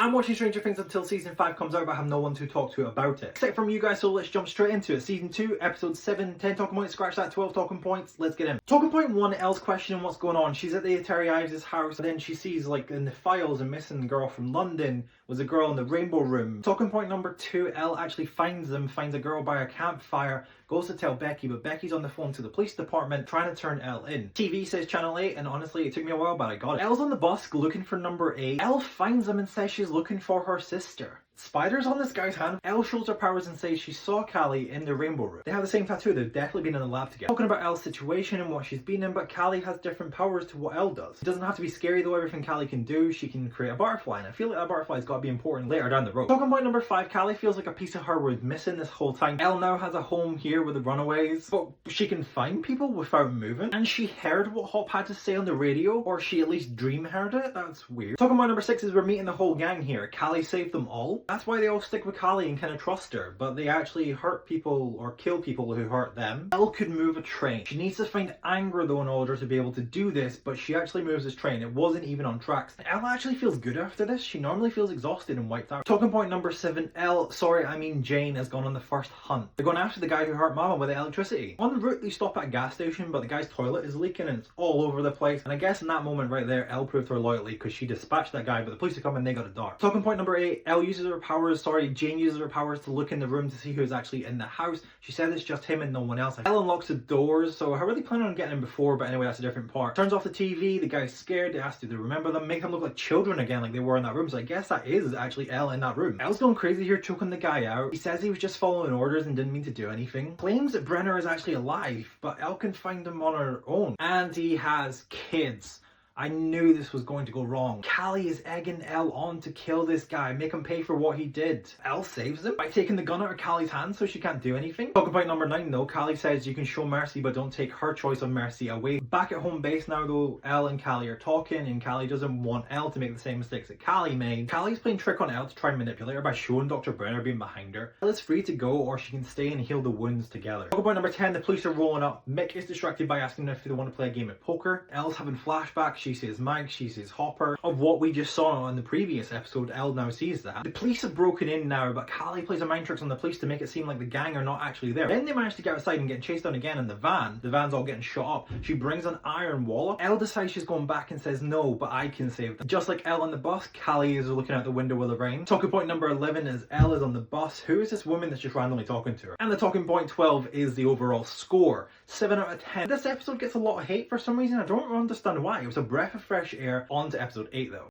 I'm watching Stranger Things until season 5 comes out, but I have no one to talk to about it. Except from you guys, so let's jump straight into it. Season 2, episode 7, 10 talking points, scratch that, 12 talking points, let's get in. Talking point 1, Elle's questioning what's going on. She's at the Terry Ives' house, and then she sees, like, in the files, a missing girl from London was a girl in the Rainbow Room. Talking point number 2, Elle actually finds a girl by a campfire, goes to tell Becky, but Becky's on the phone to the police department trying to turn Elle in. TV says Channel 8, and honestly, it took me a while, but I got it. Elle's on the bus looking for number 8. Elle finds him and says she's looking for her sister. Spiders on this guy's hand. Elle shows her powers and says she saw Callie in the Rainbow Room. They have the same tattoo, they've definitely been in the lab together. Talking about Elle's situation and what she's been in, but Callie has different powers to what Elle does. It doesn't have to be scary though, everything Callie can do, she can create a butterfly, and I feel like that butterfly's got to be important later down the road. Talking point number 5, Callie feels like a piece of her was missing this whole time. Elle now has a home here with the runaways, but she can find people without moving, and she heard what Hop had to say on the radio, or she at least dream heard it. That's weird. Talking point number 6 is we're meeting the whole gang here. Callie saved them all. That's why they all stick with Callie and kind of trust her, but they actually hurt people or kill people who hurt them. Elle could move a train. She needs to find Angra though in order to be able to do this, but she actually moves this train. It wasn't even on tracks. Elle actually feels good after this. She normally feels exhausted and wiped out. Talking point number 7, Jane has gone on the first hunt. They're going after the guy who hurt Mama with the electricity. On the route they stop at a gas station, but the guy's toilet is leaking and it's all over the place, and I guess in that moment right there, Elle proved her loyalty because she dispatched that guy, but the police are coming and they got a dart. Talking point number 8, Jane uses her powers to look in the room to see who's actually in the house. She says it's just him and no one else. Elle unlocks the doors, so I really planned on getting him before, but anyway, that's a different part. Turns off the TV, the guy's scared, they ask you to remember them, make them look like children again like they were in that room, so I guess that is actually Elle in that room. Elle's going crazy here, choking the guy out. He says he was just following orders and didn't mean to do anything. Claims that Brenner is actually alive, but Elle can find him on her own. And he has kids. I knew this was going to go wrong. Callie is egging Elle on to kill this guy, make him pay for what he did. Elle saves him by taking the gun out of Callie's hand so she can't do anything. Talking point number 9 though, Callie says you can show mercy but don't take her choice of mercy away. Back at home base now though, Elle and Callie are talking and Callie doesn't want Elle to make the same mistakes that Callie made. Callie's playing trick on Elle to try and manipulate her by showing Dr. Brenner being behind her. Elle is free to go, or she can stay and heal the wounds together. Talking point number 10, the police are rolling up. Mick is distracted by asking if they want to play a game of poker. Elle's having flashbacks, she says Mike, she sees Hopper. Of what we just saw in the previous episode, Elle now sees that. The police have broken in now, but Callie plays a mind tricks on the police to make it seem like the gang are not actually there. Then they manage to get outside and get chased down again in the van. The van's all getting shot up. She brings an iron wall up. Elle decides she's going back and says no, but I can save them. Just like Elle on the bus, Callie is looking out the window with the rain. Talking point number 11 is Elle is on the bus. Who is this woman that's just randomly talking to her? And the talking point 12 is the overall score. 7 out of 10. This episode gets a lot of hate for some reason. I don't understand why. It was a breath of fresh air. On to episode 8 though.